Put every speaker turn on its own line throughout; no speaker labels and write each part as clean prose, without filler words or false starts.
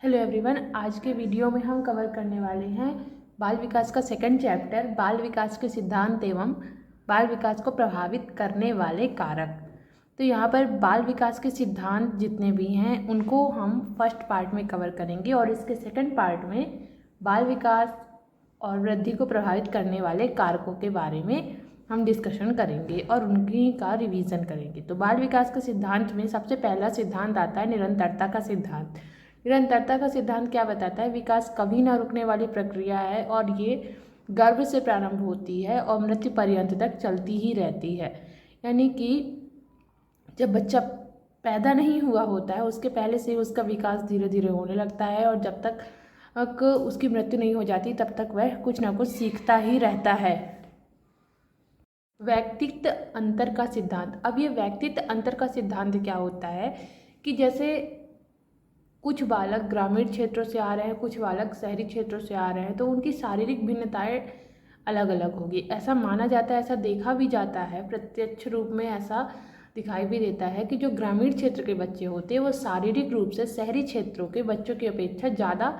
Hello everyone, आज के video में हम कवर करने वाले हैं बाल विकास का सेकंड चैप्टर, बाल विकास के सिद्धांत एवं बाल विकास को प्रभावित करने वाले कारक। तो यहाँ पर बाल विकास के सिद्धांत जितने भी हैं उनको हम फर्स्ट पार्ट में कवर करेंगे और इसके सेकंड पार्ट में बाल विकास और वृद्धि को प्रभावित करने वाले कारकों के बारे में हम डिस्कशन करेंगे और उनकी का रिवीजन करेंगे। तो बाल विकास के सिद्धांत में सबसे पहला सिद्धांत आता है निरंतरता का सिद्धांत। निरंतरता का सिद्धांत क्या बताता है? विकास कभी ना रुकने वाली प्रक्रिया है और ये गर्भ से प्रारंभ होती है और मृत्यु पर्यंत तक चलती ही रहती है। यानी कि जब बच्चा पैदा नहीं हुआ होता है उसके पहले से उसका विकास धीरे धीरे होने लगता है और जब तक उसकी मृत्यु नहीं हो जाती तब तक वह कुछ ना कुछ सीखता ही रहता है। व्यक्तित्व अंतर का सिद्धांत। अब ये व्यक्तित्व अंतर का सिद्धांत क्या होता है कि जैसे कुछ बालक ग्रामीण क्षेत्रों से आ रहे हैं, कुछ बालक शहरी क्षेत्रों से आ रहे हैं, तो उनकी शारीरिक भिन्नताएं अलग अलग होगी। ऐसा माना जाता है, ऐसा देखा भी जाता है, प्रत्यक्ष रूप में ऐसा दिखाई भी देता है कि जो ग्रामीण क्षेत्र के बच्चे होते हैं वो शारीरिक रूप से शहरी क्षेत्रों के बच्चों की अपेक्षा ज़्यादा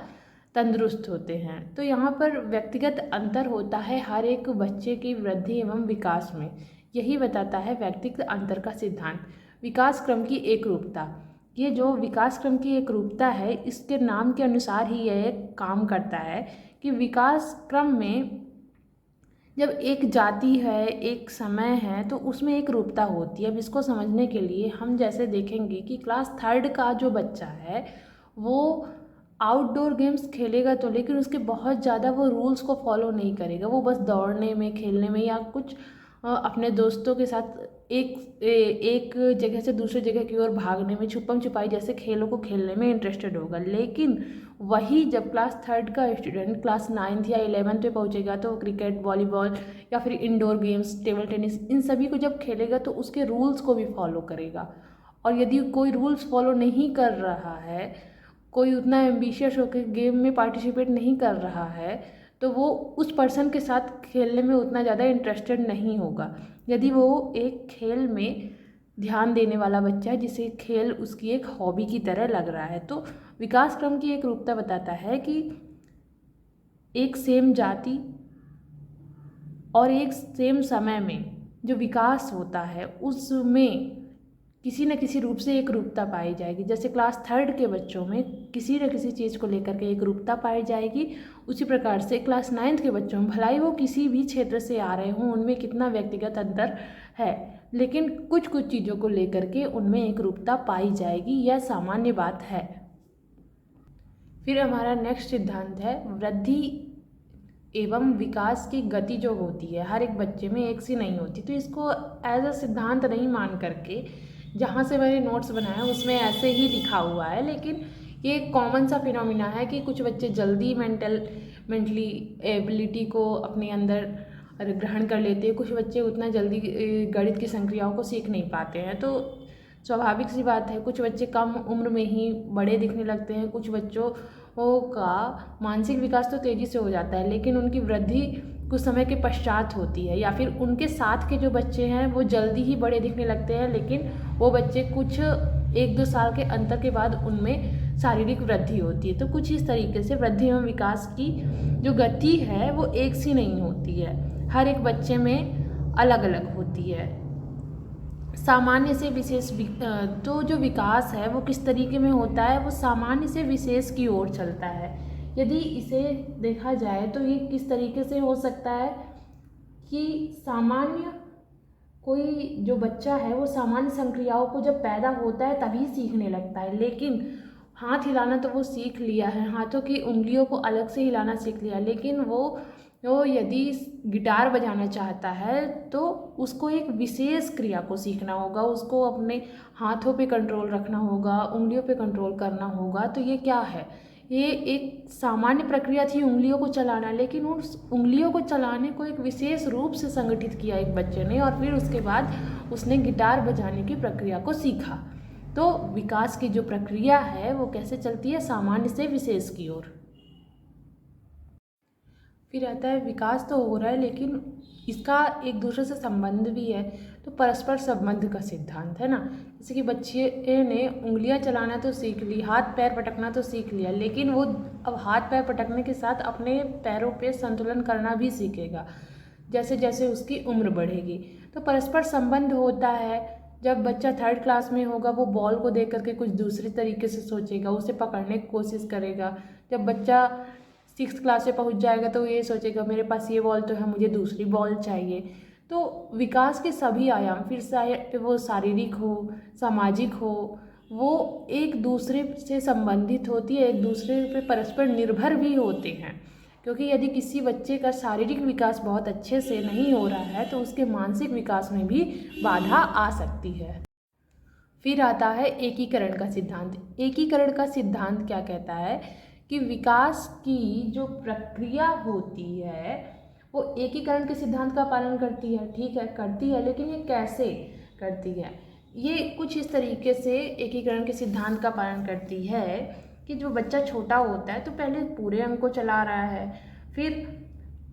तंदुरुस्त होते हैं। तो यहाँ पर व्यक्तिगत अंतर होता है हर एक बच्चे की वृद्धि एवं विकास में। यही बताता है व्यक्तिगत अंतर का सिद्धांत। विकास क्रम की एकरूपता। ये जो विकास क्रम की एक रूपता है इसके नाम के अनुसार ही यह काम करता है कि विकास क्रम में जब एक जाति है, एक समय है, तो उसमें एक रूपता होती है। अब इसको समझने के लिए हम जैसे देखेंगे कि क्लास थर्ड का जो बच्चा है वो आउटडोर गेम्स खेलेगा तो, लेकिन उसके बहुत ज़्यादा वो रूल्स को फॉलो नहीं करेगा। वो बस दौड़ने में, खेलने में या कुछ अपने दोस्तों के साथ एक जगह से दूसरी जगह की ओर भागने में, छुपम छुपाई जैसे खेलों को खेलने में इंटरेस्टेड होगा। लेकिन वही जब क्लास थर्ड का स्टूडेंट क्लास 9th या 11th पे पहुंचेगा तो क्रिकेट, वॉलीबॉल या फिर इंडोर गेम्स, टेबल टेनिस, इन सभी को जब खेलेगा तो उसके रूल्स को भी फॉलो करेगा। और यदि कोई रूल्स फॉलो नहीं कर रहा है, कोई उतना एम्बिशियस होकर गेम में पार्टिसिपेट नहीं कर रहा है, तो वो उस पर्सन के साथ खेलने में उतना ज़्यादा इंटरेस्टेड नहीं होगा। यदि वो एक खेल में ध्यान देने वाला बच्चा है जिसे खेल उसकी एक हॉबी की तरह लग रहा है। तो विकास क्रम की एक रूपता बताता है कि एक सेम जाति और एक सेम समय में जो विकास होता है उसमें किसी न किसी रूप से एक रूपता पाई जाएगी। जैसे क्लास थर्ड के बच्चों में किसी न किसी चीज़ को लेकर के एक रूपता पाई जाएगी, उसी प्रकार से क्लास 9th के बच्चों में भलाई वो किसी भी क्षेत्र से आ रहे हों, उनमें कितना व्यक्तिगत अंतर है, लेकिन कुछ कुछ चीज़ों को लेकर के उनमें एक रूपता पाई जाएगी, यह सामान्य बात है। फिर हमारा नेक्स्ट सिद्धांत है वृद्धि एवं विकास की गति जो होती है हर एक बच्चे में एक सी नहीं होती। तो इसको एज अ सिद्धांत नहीं मान करके जहाँ से मैंने नोट्स बनाया उसमें ऐसे ही लिखा हुआ है, लेकिन ये एक कॉमन सा फिनोमिना है कि कुछ बच्चे जल्दी मेंटली एबिलिटी को अपने अंदर ग्रहण कर लेते हैं, कुछ बच्चे उतना जल्दी गणित की संक्रियाओं को सीख नहीं पाते हैं। तो स्वाभाविक सी बात है, कुछ बच्चे कम उम्र में ही बड़े दिखने लगते हैं, कुछ बच्चों का मानसिक विकास तो तेज़ी से हो जाता है लेकिन उनकी वृद्धि कुछ समय के पश्चात होती है, या फिर उनके साथ के जो बच्चे हैं वो जल्दी ही बड़े दिखने लगते हैं, लेकिन वो बच्चे कुछ 1-2 साल के अंतर के बाद उनमें शारीरिक वृद्धि होती है। तो कुछ इस तरीके से वृद्धि एवं विकास की जो गति है वो एक सी नहीं होती है, हर एक बच्चे में अलग अलग होती है। सामान्य से विशेष तो जो विकास है वो किस तरीके में होता है, वो सामान्य से विशेष की ओर चलता है। यदि इसे देखा जाए तो ये किस तरीके से हो सकता है कि सामान्य कोई जो बच्चा है वो सामान्य संक्रियाओं को जब पैदा होता है तभी सीखने लगता है, लेकिन हाथ हिलाना तो वो सीख लिया है, हाथों की उंगलियों को अलग से हिलाना सीख लिया, लेकिन वो यदि गिटार बजाना चाहता है तो उसको एक विशेष क्रिया को सीखना होगा, उसको अपने हाथों पे कंट्रोल रखना होगा, उंगलियों पे कंट्रोल करना होगा। तो ये क्या है, ये एक सामान्य प्रक्रिया थी उंगलियों को चलाना, लेकिन उस उंगलियों को चलाने को एक विशेष रूप से संगठित किया एक बच्चे ने और फिर उसके बाद उसने गिटार बजाने की प्रक्रिया को सीखा। तो विकास की जो प्रक्रिया है वो कैसे चलती है, सामान्य से विशेष की ओर। फिर आता है विकास तो हो रहा है लेकिन इसका एक दूसरे से संबंध भी है। तो परस्पर संबंध का सिद्धांत है ना। जैसे कि बच्चे ने उंगलियां चलाना तो सीख ली, हाथ पैर पटकना तो सीख लिया, लेकिन वो अब हाथ पैर पटकने के साथ अपने पैरों पे संतुलन करना भी सीखेगा जैसे जैसे उसकी उम्र बढ़ेगी। तो परस्पर संबंध होता है, जब बच्चा 3rd क्लास में होगा वो बॉल को देख करके कुछ दूसरे तरीके से सोचेगा, उसे पकड़ने की कोशिश करेगा। जब बच्चा 6th क्लास में पहुंच जाएगा तो ये सोचेगा मेरे पास ये बॉल तो है, मुझे दूसरी बॉल चाहिए। तो विकास के सभी आयाम, फिर चाहे वो शारीरिक हो, सामाजिक हो, वो एक दूसरे से संबंधित होती है, एक दूसरे पे परस्पर निर्भर भी होते हैं। क्योंकि यदि किसी बच्चे का शारीरिक विकास बहुत अच्छे से नहीं हो रहा है तो उसके मानसिक विकास में भी बाधा आ सकती है। फिर आता है एकीकरण का सिद्धांत। एकीकरण का सिद्धांत क्या कहता है कि विकास की जो प्रक्रिया होती है वो एकीकरण के सिद्धांत का पालन करती है। ठीक है, करती है, लेकिन ये कैसे करती है? ये कुछ इस तरीके से एकीकरण के सिद्धांत का पालन करती है कि जो बच्चा छोटा होता है तो पहले पूरे अंग को चला रहा है, फिर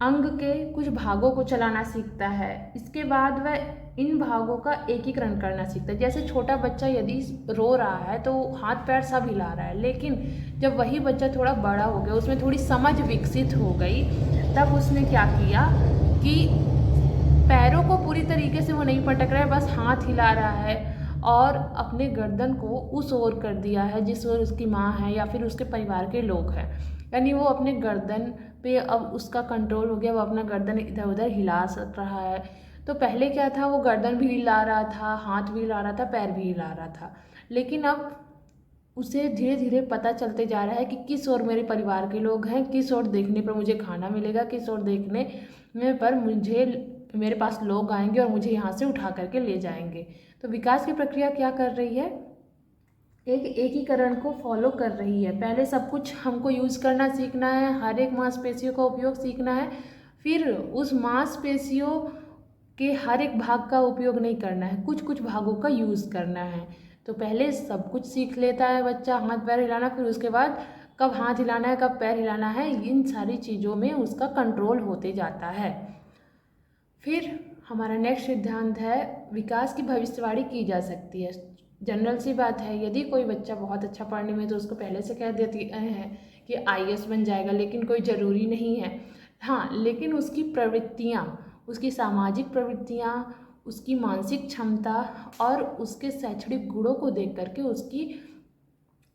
अंग के कुछ भागों को चलाना सीखता है, इसके बाद वह इन भागों का एकीकरण करना सीखता है। जैसे छोटा बच्चा यदि रो रहा है तो हाथ पैर सब हिला रहा है, लेकिन जब वही बच्चा थोड़ा बड़ा हो गया, उसमें थोड़ी समझ विकसित हो गई, तब उसने क्या किया कि पैरों को पूरी तरीके से वो नहीं पटक रहा है, बस हाथ हिला रहा है और अपने गर्दन को उस ओर कर दिया है जिस ओर उसकी माँ है या फिर उसके परिवार के लोग हैं। यानी वो अपने गर्दन पे अब उसका कंट्रोल हो गया, वो अपना गर्दन इधर उधर हिला सक रहा है। तो पहले क्या था, वो गर्दन भी हिला रहा था, हाथ भी हिला रहा था, पैर भी हिला रहा था, लेकिन अब उसे धीरे धीरे पता चलते जा रहा है कि किस ओर मेरे परिवार के लोग हैं, किस ओर देखने पर मुझे खाना मिलेगा, किस ओर देखने पर मुझे मेरे पास लोग आएंगे और मुझे यहाँ से उठा करके ले जाएंगे। तो विकास की प्रक्रिया क्या कर रही है, एक एकीकरण को फॉलो कर रही है। पहले सब कुछ हमको यूज़ करना सीखना है, हर एक मांसपेशियों का उपयोग सीखना है, फिर उस मांसपेशियों के हर एक भाग का उपयोग नहीं करना है, कुछ कुछ भागों का यूज़ करना है। तो पहले सब कुछ सीख लेता है बच्चा, हाथ पैर हिलाना, फिर उसके बाद कब हाथ हिलाना है, कब पैर हिलाना है, इन सारी चीज़ों में उसका कंट्रोल होते जाता है। फिर हमारा नेक्स्ट सिद्धांत है विकास की भविष्यवाणी की जा सकती है। जनरल सी बात है, यदि कोई बच्चा बहुत अच्छा पढ़ने में तो उसको पहले से कह देती है कि IAS बन जाएगा, लेकिन कोई ज़रूरी नहीं है। हाँ, लेकिन उसकी प्रवृत्तियाँ, उसकी सामाजिक प्रवृत्तियाँ, उसकी मानसिक क्षमता और उसके शैक्षणिक गुणों को देख करके उसकी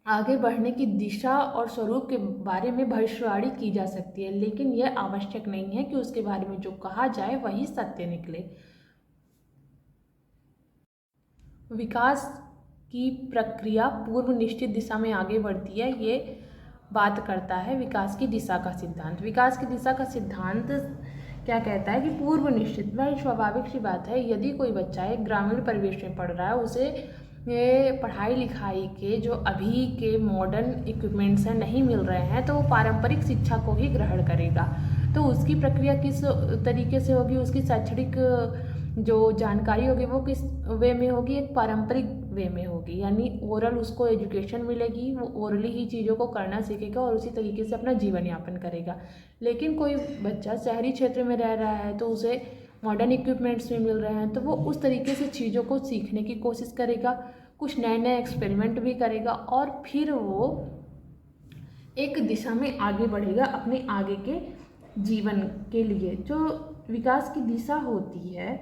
आगे बढ़ने की दिशा और स्वरूप के बारे में भविष्यवाणी की जा सकती है, लेकिन यह आवश्यक नहीं है कि उसके बारे में जो कहा जाए वही सत्य निकले। विकास की प्रक्रिया पूर्व निश्चित दिशा में आगे बढ़ती है, ये बात करता है विकास की दिशा का सिद्धांत। विकास की दिशा का सिद्धांत क्या कहता है कि पूर्व निश्चित, वह स्वाभाविक सी बात है, यदि कोई बच्चा एक ग्रामीण परिवेश में पढ़ रहा है, उसे पढ़ाई लिखाई के जो अभी के मॉडर्न इक्विपमेंट्स हैं नहीं मिल रहे हैं, तो वो पारंपरिक शिक्षा को ही ग्रहण करेगा। तो उसकी प्रक्रिया किस तरीके से होगी, उसकी शैक्षणिक जो जानकारी होगी वो किस वे में होगी, एक पारंपरिक वे में होगी, यानी ओरल उसको एजुकेशन मिलेगी, वो ओरली ही चीज़ों को करना सीखेगा और उसी तरीके से अपना जीवन यापन करेगा। लेकिन कोई बच्चा शहरी क्षेत्र में रह रहा है तो उसे मॉडर्न इक्विपमेंट्स भी मिल रहे हैं, तो वो उस तरीके से चीज़ों को सीखने की कोशिश करेगा, कुछ नए नए एक्सपेरिमेंट भी करेगा और फिर वो एक दिशा में आगे बढ़ेगा अपने आगे के जीवन के लिए। जो विकास की दिशा होती है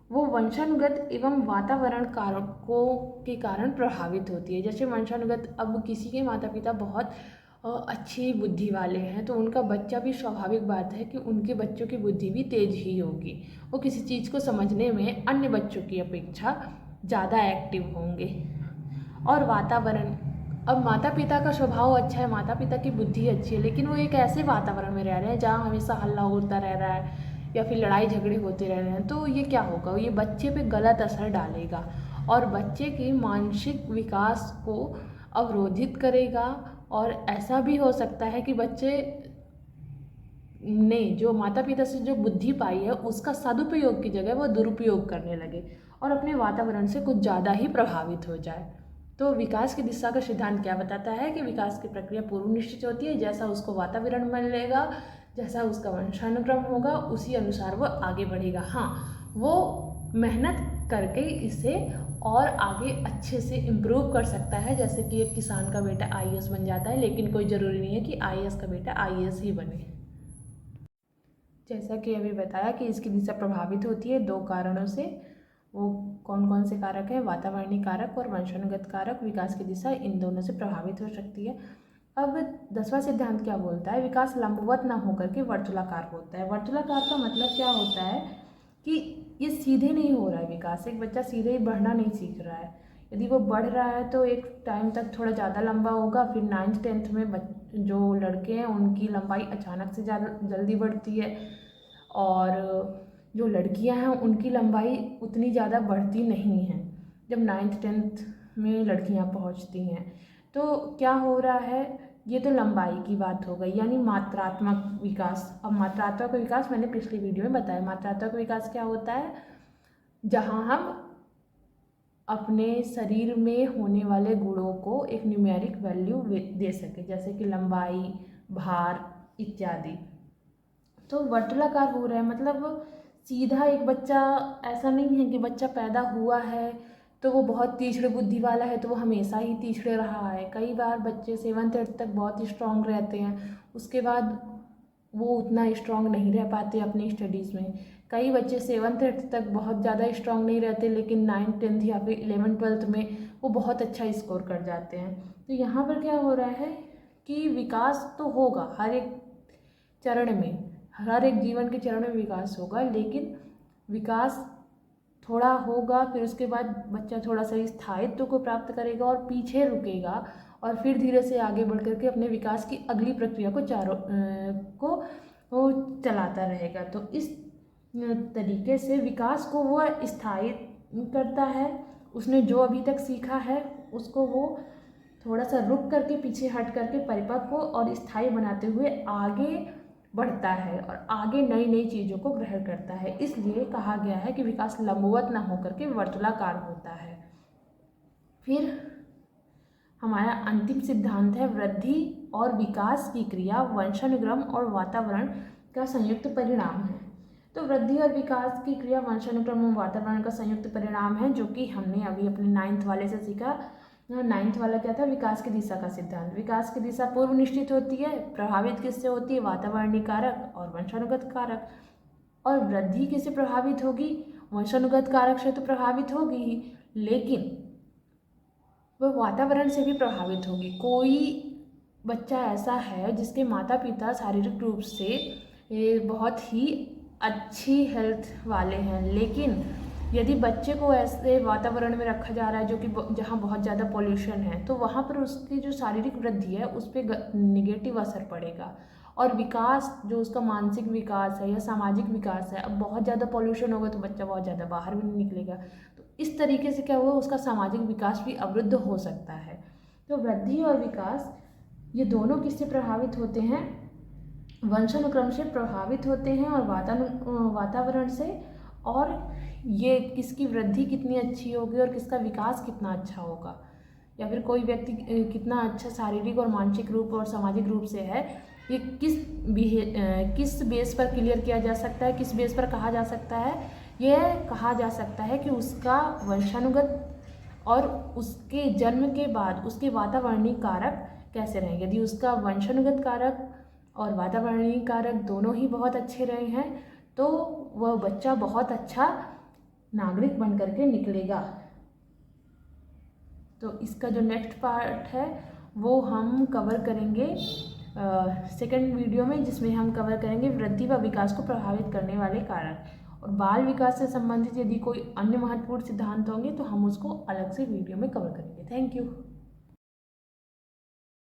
वो वंशानुगत एवं वातावरण कारकों के कारण प्रभावित होती है। जैसे वंशानुगत, अब किसी के माता पिता बहुत अच्छी बुद्धि वाले हैं तो उनका बच्चा भी, स्वाभाविक बात है कि उनके बच्चों की बुद्धि भी तेज ही होगी, वो किसी चीज़ को समझने में अन्य बच्चों की अपेक्षा ज़्यादा एक्टिव होंगे। और वातावरण, अब माता पिता का स्वभाव अच्छा है, माता पिता की बुद्धि अच्छी है, लेकिन वो एक ऐसे वातावरण में रह रहे हैं जहाँ हमेशा हल्ला होता रह रहा है या फिर लड़ाई झगड़े होते रह रहे हैं, तो ये क्या होगा, ये बच्चे पे गलत असर डालेगा और बच्चे के मानसिक विकास को अवरोधित करेगा। और ऐसा भी हो सकता है कि बच्चे ने जो माता पिता से जो बुद्धि पाई है उसका सदुपयोग की जगह वो दुरुपयोग करने लगे और अपने वातावरण से कुछ ज़्यादा ही प्रभावित हो जाए। तो विकास की दिशा का सिद्धांत क्या बताता है कि विकास की प्रक्रिया पूर्व निश्चित होती है, जैसा उसको वातावरण मिलेगा, जैसा उसका वंशानुक्रम होगा, उसी अनुसार वो आगे बढ़ेगा। हाँ, वो मेहनत करके इसे और आगे अच्छे से इम्प्रूव कर सकता है। जैसे कि एक किसान का बेटा आईएएस बन जाता है, लेकिन कोई ज़रूरी नहीं है कि आईएएस का बेटा आईएएस ही बने। जैसा कि अभी बताया कि इसकी दिशा प्रभावित होती है 2 कारणों से। वो कौन कौन से कारक हैं? वातावरणीय कारक और वंशानुगत कारक। विकास की दिशा इन दोनों से प्रभावित हो सकती है। अब 10वां सिद्धांत क्या बोलता है? विकास लंबवत ना होकर के वर्तुलाकार होता है। वर्तुलाकार का मतलब क्या होता है कि ये सीधे नहीं हो रहा है विकास। एक बच्चा सीधे ही बढ़ना नहीं सीख रहा है। यदि वो बढ़ रहा है तो एक टाइम तक थोड़ा ज़्यादा लंबा होगा, फिर 9th 10th में जो लड़के हैं उनकी लंबाई अचानक से ज़्यादा जल्दी बढ़ती है, और जो लड़कियां हैं उनकी लंबाई उतनी ज़्यादा बढ़ती नहीं है जब 9th 10th में लड़कियां पहुंचती हैं। तो क्या हो रहा है? ये तो लंबाई की बात हो गई, यानी मात्रात्मक विकास। अब मात्रात्मक विकास मैंने पिछली वीडियो में बताया। मात्रात्मक विकास क्या होता है? जहाँ हम अपने शरीर में होने वाले गुणों को एक न्यूमेरिक वैल्यू दे सके, जैसे कि लंबाई, भार इत्यादि। तो वर्तुलाकार हो रहा है मतलब सीधा एक बच्चा ऐसा नहीं है कि बच्चा पैदा हुआ है तो वो बहुत तीक्ष्ण बुद्धि वाला है तो वो हमेशा ही तीक्ष्ण रहा है। कई बार बच्चे 7th 8th तक बहुत स्ट्रांग रहते हैं, उसके बाद वो उतना स्ट्रांग नहीं रह पाते अपनी स्टडीज़ में। कई बच्चे 7th 8th तक बहुत ज़्यादा स्ट्रांग नहीं रहते, लेकिन 9th 10th या फिर 11th 12th में वो बहुत अच्छा स्कोर कर जाते हैं। तो यहाँ पर क्या हो रहा है कि विकास तो होगा हर एक चरण में, हर एक जीवन के चरण में विकास होगा, लेकिन विकास थोड़ा होगा, फिर उसके बाद बच्चा थोड़ा सा स्थायित्व को प्राप्त करेगा और पीछे रुकेगा, और फिर धीरे से आगे बढ़ करके अपने विकास की अगली प्रक्रिया को वो चलाता रहेगा। तो इस तरीके से विकास को वो स्थायी करता है। उसने जो अभी तक सीखा है उसको वो थोड़ा सा रुक करके, पीछे हट करके परिपक्व और स्थायी बनाते हुए आगे बढ़ता है और आगे नई नई चीज़ों को ग्रहण करता है। इसलिए कहा गया है कि विकास लंबवत ना होकर के वर्तुलाकार होता है। फिर हमारा अंतिम सिद्धांत है वृद्धि और विकास की क्रिया वंशानुक्रम और वातावरण का संयुक्त परिणाम है। तो वृद्धि और विकास की क्रिया वंशानुक्रम और वातावरण का संयुक्त परिणाम है, जो कि हमने अभी अपने 9th वाले से सीखा। 9th वाला क्या था? विकास की दिशा का सिद्धांत। विकास की दिशा पूर्व निश्चित होती है। प्रभावित किससे होती है? वातावरणीय कारक और वंशानुगत कारक। और वृद्धि किससे प्रभावित होगी? वंशानुगत कारक से तो प्रभावित होगी ही, लेकिन वह वातावरण से भी प्रभावित होगी। कोई बच्चा ऐसा है जिसके माता पिता शारीरिक रूप से बहुत ही अच्छी हेल्थ वाले हैं, लेकिन यदि बच्चे को ऐसे वातावरण में रखा जा रहा है जो कि जहाँ बहुत ज़्यादा पॉल्यूशन है, तो वहाँ पर उसकी जो शारीरिक वृद्धि है उस पर निगेटिव असर पड़ेगा। और विकास जो उसका मानसिक विकास है या सामाजिक विकास है, अब बहुत ज़्यादा पॉल्यूशन होगा तो बच्चा बहुत ज़्यादा बाहर भी नहीं निकलेगा, तो इस तरीके से क्या हुआ, उसका सामाजिक विकास भी अवरुद्ध हो सकता है। तो वृद्धि और विकास ये दोनों किससे प्रभावित होते हैं? वंशानुक्रम से प्रभावित होते हैं और वातावरण से। और ये किसकी वृद्धि कितनी अच्छी होगी और किसका विकास कितना अच्छा होगा, या फिर कोई व्यक्ति कितना अच्छा शारीरिक और मानसिक रूप और सामाजिक रूप से है, ये किस बेस पर क्लियर किया जा सकता है, किस बेस पर कहा जा सकता है? ये कहा जा सकता है कि उसका वंशानुगत और उसके जन्म के बाद उसके वातावरणीय कारक कैसे रहेंगे। यदि उसका वंशानुगत कारक और वातावरणीय कारक दोनों ही बहुत अच्छे रहे हैं तो वह बच्चा बहुत अच्छा नागरिक बन करके निकलेगा। तो इसका जो नेक्स्ट पार्ट है वो हम कवर करेंगे सेकंड वीडियो में, जिसमें हम कवर करेंगे वृद्धि व विकास को प्रभावित करने वाले कारक। और बाल विकास से संबंधित यदि कोई अन्य महत्वपूर्ण सिद्धांत होंगे तो हम उसको अलग से वीडियो में कवर करेंगे। Thank you.